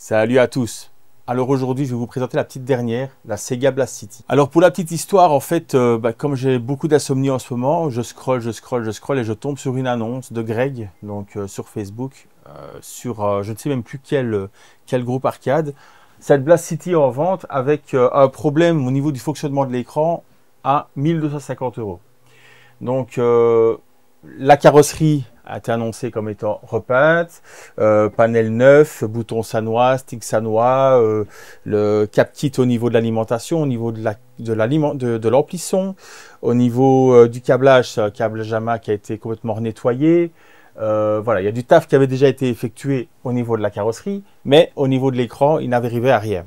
Salut à tous. Alors aujourd'hui, je vais vous présenter la petite dernière, la Sega Blast City. Alors pour la petite histoire, en fait, comme j'ai beaucoup d'insomnie en ce moment, je scrolle et je tombe sur une annonce de Greg, donc sur Facebook, sur je ne sais même plus quel groupe arcade. Cette Blast City en vente avec un problème au niveau du fonctionnement de l'écran à 1250 €. Donc la carrosserie a été annoncée comme étant repeinte, panel neuf, bouton sanois, stick sanois, le cap kit au niveau de l'alimentation, au niveau de l'amplisson, au niveau du câblage, c'est un câble JAMA qui a été complètement nettoyé. Voilà, il y a du taf qui avait déjà été effectué au niveau de la carrosserie, mais au niveau de l'écran, il n'arrivait à rien.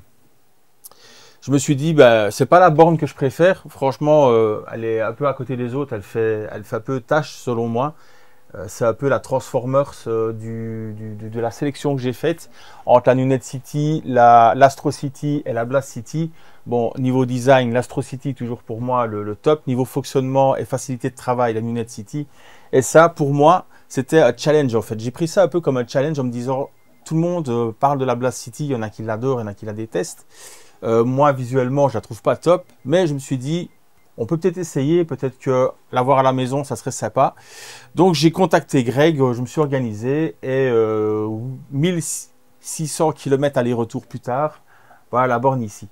Je me suis dit, c'est pas la borne que je préfère. Franchement, elle est un peu à côté des autres. Elle fait un peu tâche selon moi. C'est un peu la Transformers de la sélection que j'ai faite entre la Nunette City, l'Astro City et la Blast City. Bon, niveau design, l'Astro City toujours pour moi le top. Niveau fonctionnement et facilité de travail, la Nunette City. Et ça, pour moi, c'était un challenge en fait. J'ai pris ça un peu comme un challenge en me disant, tout le monde parle de la Blast City. Il y en a qui l'adorent, il y en a qui la détestent. Moi, visuellement, je la trouve pas top, mais je me suis dit, on peut peut-être essayer, peut-être que l'avoir à la maison, ça serait sympa. Donc, j'ai contacté Greg, je me suis organisé et 1600 km aller-retour plus tard, voilà la borne ici.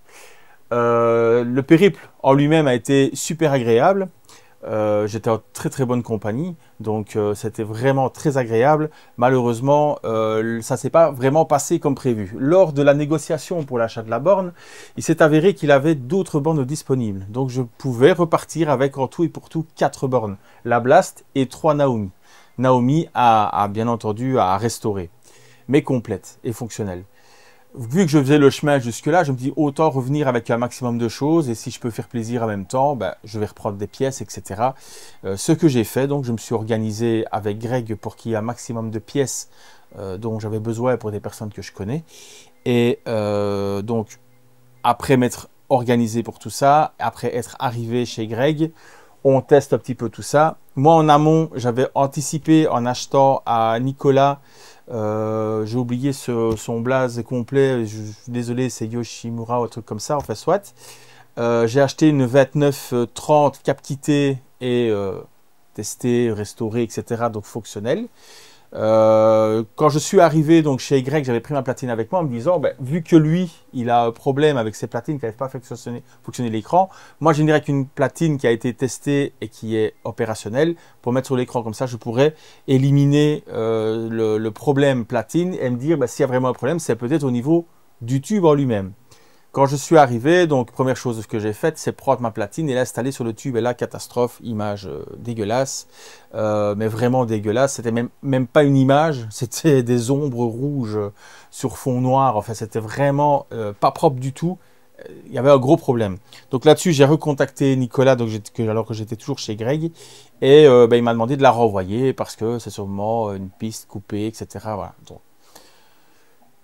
Le périple en lui-même a été super agréable. J'étais en très bonne compagnie, donc c'était vraiment très agréable. Malheureusement, ça s'est pas vraiment passé comme prévu. Lors de la négociation pour l'achat de la borne, il s'est avéré qu'il avait d'autres bornes disponibles. Donc je pouvais repartir avec en tout et pour tout 4 bornes, la Blast et 3 Naomi. Naomi a bien entendu à restaurer, mais complète et fonctionnelle. Vu que je faisais le chemin jusque-là, je me dis autant revenir avec un maximum de choses et si je peux faire plaisir en même temps, je vais reprendre des pièces, etc. Ce que j'ai fait, donc je me suis organisé avec Greg pour qu'il y ait un maximum de pièces dont j'avais besoin pour des personnes que je connais. Et donc, après m'être organisé pour tout ça, après être arrivé chez Greg, on teste un petit peu tout ça. Moi, en amont, j'avais anticipé en achetant à Nicolas. J'ai oublié son blaze complet, je suis désolé, c'est Yoshimura ou un truc comme ça, enfin soit. J'ai acheté une 2930 cap kitée et testée, restaurée, etc. Donc fonctionnelle. Quand je suis arrivé donc chez Y, j'avais pris ma platine avec moi en me disant, vu que lui, il a un problème avec ses platines qui n'arrivent pas à fonctionner l'écran, moi je n'irai qu'une platine qui a été testée et qui est opérationnelle pour mettre sur l'écran. Comme ça, je pourrais éliminer le problème platine et me dire, s'il y a vraiment un problème, c'est peut-être au niveau du tube en lui-même. Quand je suis arrivé, donc première chose que j'ai faite, c'est prendre ma platine et l'installer sur le tube. Et là, catastrophe, image dégueulasse, mais vraiment dégueulasse. C'était même pas une image, c'était des ombres rouges sur fond noir. Enfin, c'était vraiment pas propre du tout. Il y avait un gros problème. Donc là-dessus, j'ai recontacté Nicolas, donc alors que j'étais toujours chez Greg, et il m'a demandé de la renvoyer parce que c'est sûrement une piste coupée, etc. Voilà. Donc,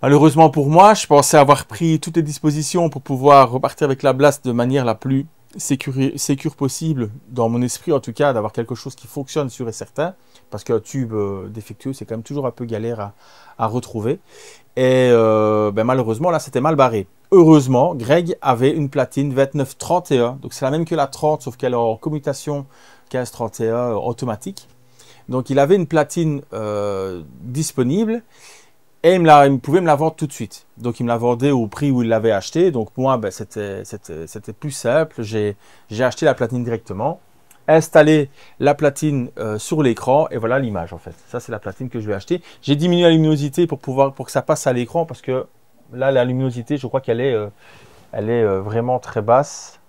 malheureusement pour moi, je pensais avoir pris toutes les dispositions pour pouvoir repartir avec la Blast de manière la plus sécure possible, dans mon esprit en tout cas, d'avoir quelque chose qui fonctionne sûr et certain, parce qu'un tube défectueux, c'est quand même toujours un peu galère à retrouver. Et malheureusement, là, c'était mal barré. Heureusement, Greg avait une platine 2931, donc c'est la même que la 30, sauf qu'elle est en commutation 1531 automatique. Donc il avait une platine disponible. Et il pouvait me la vendre tout de suite. Donc, il me la vendait au prix où il l'avait acheté. Donc, moi, c'était plus simple. J'ai acheté la platine directement, installé la platine sur l'écran et voilà l'image en fait. Ça, c'est la platine que je vais acheter. J'ai diminué la luminosité pour que ça passe à l'écran parce que là, la luminosité, je crois qu'elle est vraiment très basse.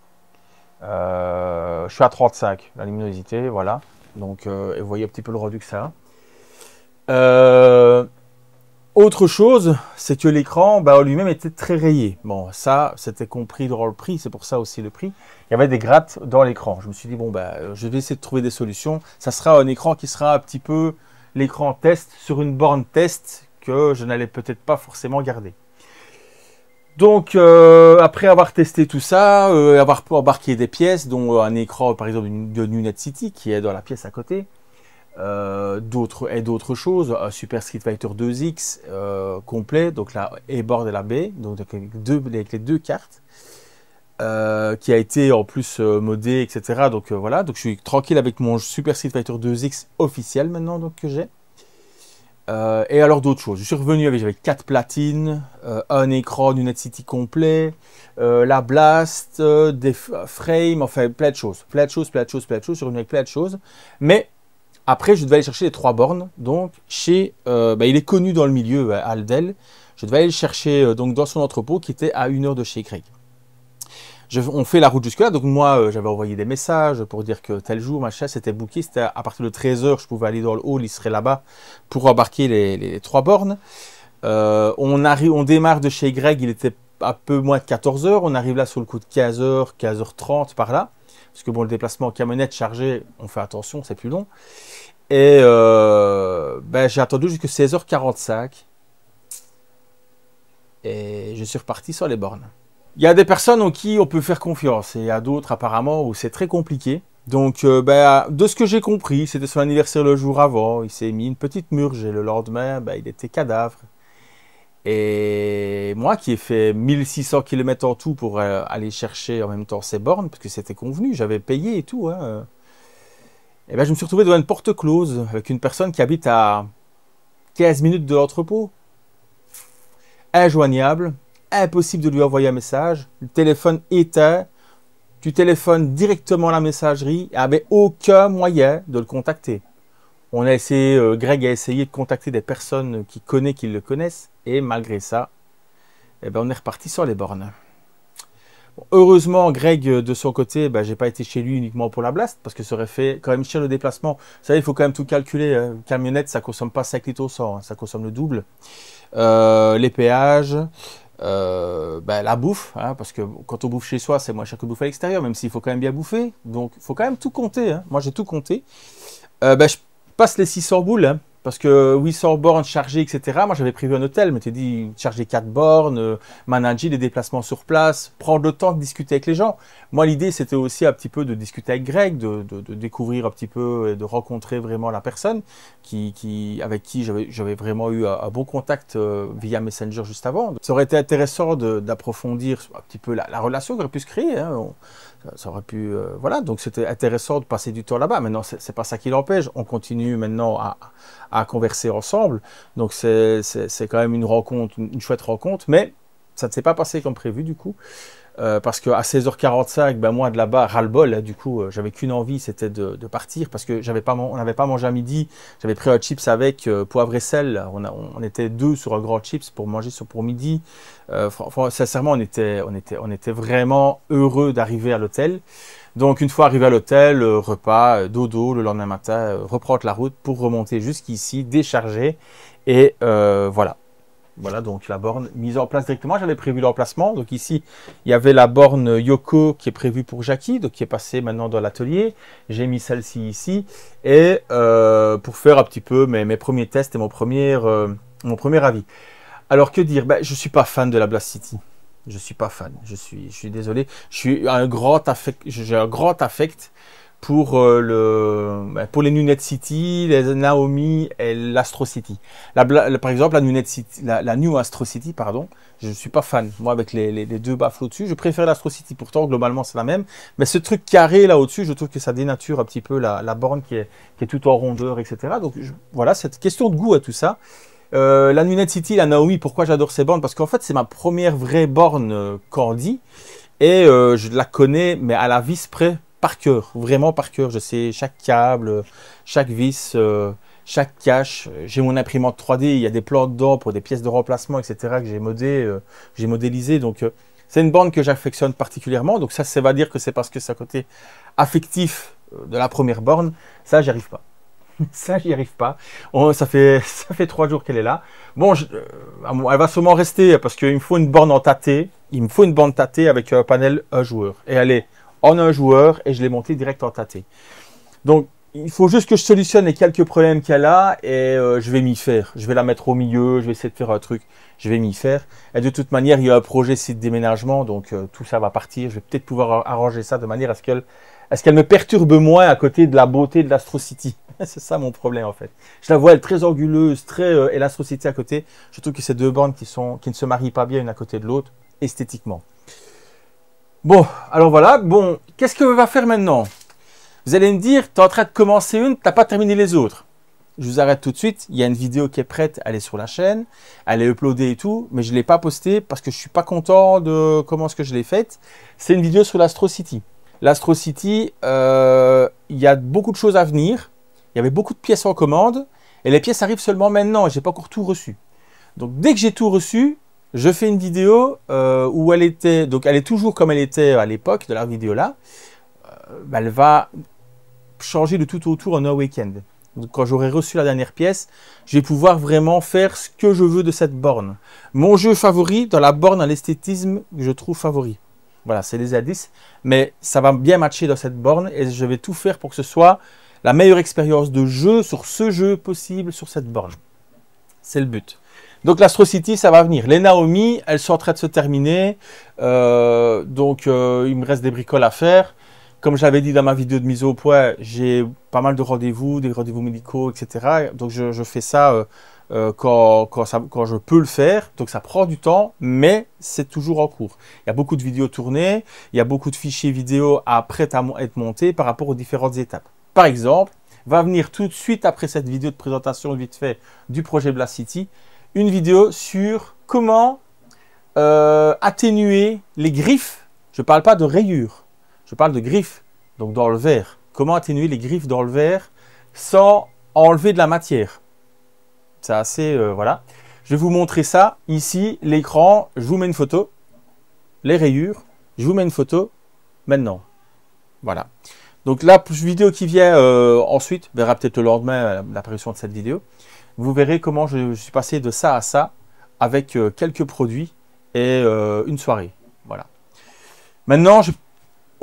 Je suis à 35, la luminosité, voilà. Donc, et vous voyez un petit peu le rendu que ça a. Autre chose, c'est que l'écran lui-même était très rayé. Bon, ça, c'était compris dans le prix, c'est pour ça aussi le prix. Il y avait des grattes dans l'écran. Je me suis dit, je vais essayer de trouver des solutions. Ça sera un écran qui sera un petit peu l'écran test sur une borne test que je n'allais peut-être pas forcément garder. Donc, après avoir testé tout ça, avoir embarqué des pièces, dont un écran, par exemple, de Nunette City, qui est dans la pièce à côté, d'autres choses, un Super Street Fighter 2X complet, donc la A-board et la B, donc avec les deux cartes, qui a été en plus modé, etc. Donc voilà, donc je suis tranquille avec mon Super Street Fighter 2X officiel maintenant, donc que j'ai. Et alors d'autres choses, je suis revenu j'avais 4 platines, un écran Unit City complet, la Blast, des frames, enfin plein de choses, je suis revenu avec plein de choses, mais après je devais aller chercher les 3 bornes, donc chez, il est connu dans le milieu, Aldel, je devais aller le chercher donc dans son entrepôt qui était à 1 heure de chez Greg. On fait la route jusque là, donc moi j'avais envoyé des messages pour dire que tel jour, machin, c'était booké, c'était à partir de 13 h, je pouvais aller dans le hall, il serait là-bas pour embarquer les 3 bornes. On démarre de chez Greg, il était un peu moins de 14 h, on arrive là sur le coup de 15 h, 15 h 30 par là, parce que bon, le déplacement en camionnette chargée, on fait attention, c'est plus long. Et j'ai attendu jusqu'à 16 h 45 et je suis reparti sur les bornes. Il y a des personnes en qui on peut faire confiance et il y a d'autres apparemment où c'est très compliqué. Donc de ce que j'ai compris, c'était son anniversaire le jour avant, il s'est mis une petite murge et le lendemain, il était cadavre. Et moi qui ai fait 1600 km en tout pour aller chercher en même temps ces bornes, parce que c'était convenu, j'avais payé et tout, et je me suis retrouvé devant une porte close avec une personne qui habite à 15 minutes de l'entrepôt. Injoignable. Impossible de lui envoyer un message, le téléphone éteint, tu téléphones directement à la messagerie, il n'y avait aucun moyen de le contacter. On a essayé, Greg a essayé de contacter des personnes qui le connaissent, et malgré ça, on est reparti sur les bornes. Bon, heureusement, Greg, de son côté, j'ai pas été chez lui uniquement pour la Blast, parce que ça aurait fait quand même cher le déplacement. Vous savez, il faut quand même tout calculer. Une camionnette, ça consomme pas 5 litres au 100, ça consomme le double. Les péages, la bouffe, parce que quand on bouffe chez soi, c'est moins cher que bouffer à l'extérieur, même s'il faut quand même bien bouffer. Donc, il faut quand même tout compter. Moi, j'ai tout compté. Je passe les 600 boules, parce que 800 bornes chargées, etc. Moi, j'avais prévu un hôtel, mais tu dit charger 4 bornes, manager les déplacements sur place, prendre le temps de discuter avec les gens. Moi, l'idée, c'était aussi un petit peu de discuter avec Greg, de découvrir un petit peu et de rencontrer vraiment la personne avec qui j'avais vraiment eu un bon contact via Messenger juste avant. Ça aurait été intéressant d'approfondir un petit peu la relation qui aurait pu se créer. Ça aurait pu, voilà, donc c'était intéressant de passer du temps là-bas. Maintenant, c'est pas ça qui l'empêche. On continue maintenant à converser ensemble. Donc, c'est quand même une rencontre, une chouette rencontre. Mais ça ne s'est pas passé comme prévu, du coup. Parce qu'à 16 h 45, moi de là-bas, ras-le-bol, du coup, j'avais qu'une envie, c'était de partir, parce que on n'avait pas mangé à midi, j'avais pris un chips avec poivre et sel, on était 2 sur un grand chips pour manger pour midi. Sincèrement, on était vraiment heureux d'arriver à l'hôtel. Donc une fois arrivé à l'hôtel, repas, dodo, le lendemain matin, reprendre la route pour remonter jusqu'ici, décharger, et voilà. Voilà, donc la borne mise en place directement. J'avais prévu l'emplacement. Donc ici, il y avait la borne Yoko qui est prévue pour Jackie, donc qui est passée maintenant dans l'atelier. J'ai mis celle-ci ici. Et pour faire un petit peu mes premiers tests et mon premier avis. Alors que dire, je ne suis pas fan de la Blast City. Je ne suis pas fan. Je suis désolé. J'ai un grand affect pour les Unit City, les Naomi et l'Astro City. Par exemple, la New Astro City, pardon, je ne suis pas fan. Moi, avec les 2 baffles au-dessus, je préfère l'Astro City. Pourtant, globalement, c'est la même. Mais ce truc carré là au-dessus, je trouve que ça dénature un petit peu la borne qui est tout en rondeur, etc. Donc, voilà, cette question de goût à tout ça. La Unit City, la Naomi, pourquoi j'adore ces bornes? Parce qu'en fait, c'est ma première vraie borne Candy. Et je la connais, mais à la vis près. Par cœur, vraiment par cœur. Je sais chaque câble, chaque vis, chaque cache. J'ai mon imprimante 3D, il y a des plans dedans pour des pièces de remplacement, etc. que j'ai modélisé. Donc, c'est une borne que j'affectionne particulièrement. Donc, ça va dire que c'est parce que c'est un côté affectif de la première borne. Ça, j'y arrive pas. Ça, j'y arrive pas. Ça fait 3 jours qu'elle est là. Bon, elle va sûrement rester parce qu'il me faut une borne en tâté. Il me faut une borne tâtée avec un panel un joueur. Et elle est en un joueur et je l'ai monté direct en tâté. Donc, il faut juste que je solutionne les quelques problèmes qu'elle a et je vais m'y faire. Je vais la mettre au milieu, je vais essayer de faire un truc, je vais m'y faire. Et de toute manière, il y a un projet site déménagement, donc tout ça va partir. Je vais peut-être pouvoir arranger ça de manière à ce qu'elle me perturbe moins à côté de la beauté de l'Astro City. C'est ça mon problème en fait. Je la vois, elle est très anguleuse, très élastrocité à côté. Je trouve que ces deux bornes qui ne se marient pas bien une à côté de l'autre, esthétiquement. Bon, alors voilà. Bon, qu'est-ce que va faire maintenant? Vous allez me dire, tu es en train de commencer une, tu n'as pas terminé les autres. Je vous arrête tout de suite. Il y a une vidéo qui est prête, elle est sur la chaîne. Elle est uploadée et tout, mais je ne l'ai pas postée parce que je ne suis pas content de comment est-ce que je l'ai faite. C'est une vidéo sur l'Astro City. L'Astro City, il y a beaucoup de choses à venir. Il y avait beaucoup de pièces en commande. Et les pièces arrivent seulement maintenant. Et je n'ai pas encore tout reçu. Donc, dès que j'ai tout reçu, je fais une vidéo où elle était... Donc, elle est toujours comme elle était à l'époque de la vidéo là. Elle va changer de tout autour en un week-end. Donc, quand j'aurai reçu la dernière pièce, je vais pouvoir vraiment faire ce que je veux de cette borne. Mon jeu favori dans la borne à l'esthétisme que je trouve favori. Voilà, c'est les A10. Mais ça va bien matcher dans cette borne et je vais tout faire pour que ce soit la meilleure expérience de jeu sur ce jeu possible sur cette borne. C'est le but. Donc l'Astro City, ça va venir. Les Naomi, elles sont en train de se terminer. Il me reste des bricoles à faire. Comme j'avais dit dans ma vidéo de mise au point, j'ai pas mal de rendez-vous, des rendez-vous médicaux, etc. Donc je fais ça quand je peux le faire. Donc ça prend du temps, mais c'est toujours en cours. Il y a beaucoup de vidéos tournées, il y a beaucoup de fichiers vidéo prêts à être montés par rapport aux différentes étapes. Par exemple, va venir tout de suite après cette vidéo de présentation vite fait du projet Blast City, une vidéo sur comment atténuer les griffes. Je ne parle pas de rayures. Je parle de griffes, donc dans le verre. Comment atténuer les griffes dans le verre sans enlever de la matière. C'est assez... voilà. Je vais vous montrer ça. Ici, l'écran, je vous mets une photo. Les rayures, je vous mets une photo. Maintenant. Voilà. Donc la vidéo qui vient ensuite, verra peut-être le lendemain l'apparition de cette vidéo. Vous verrez comment je suis passé de ça à ça avec quelques produits et une soirée. Voilà. Maintenant,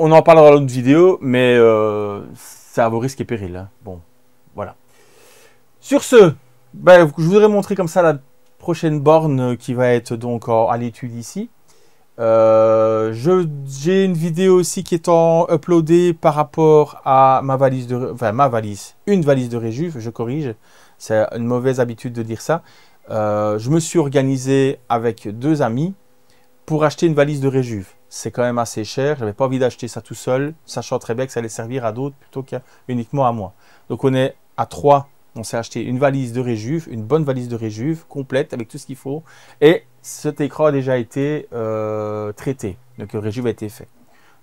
on en parlera dans l'autre vidéo, mais c'est à vos risques et périls. Hein. Bon, voilà. Sur ce, je voudrais montrer comme ça la prochaine borne qui va être donc à l'étude ici. J'ai une vidéo aussi qui est uploadée par rapport à ma valise une valise de Réjuve, je corrige. C'est une mauvaise habitude de dire ça. Je me suis organisé avec deux amis pour acheter une valise de Réjuve. C'est quand même assez cher. Je n'avais pas envie d'acheter ça tout seul, sachant très bien que ça allait servir à d'autres plutôt qu'uniquement à moi. Donc on est à 3. On s'est acheté une valise de Réjuve, une bonne valise de Réjuve, complète avec tout ce qu'il faut. Et cet écran a déjà été traité. Donc le Réjuve a été fait.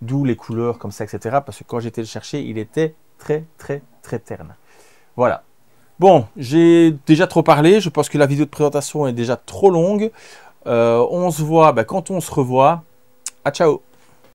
D'où les couleurs comme ça, etc. Parce que quand j'étais le chercher, il était très terne. Voilà. Bon, j'ai déjà trop parlé. Je pense que la vidéo de présentation est déjà trop longue. On se voit quand on se revoit. Ah, ciao!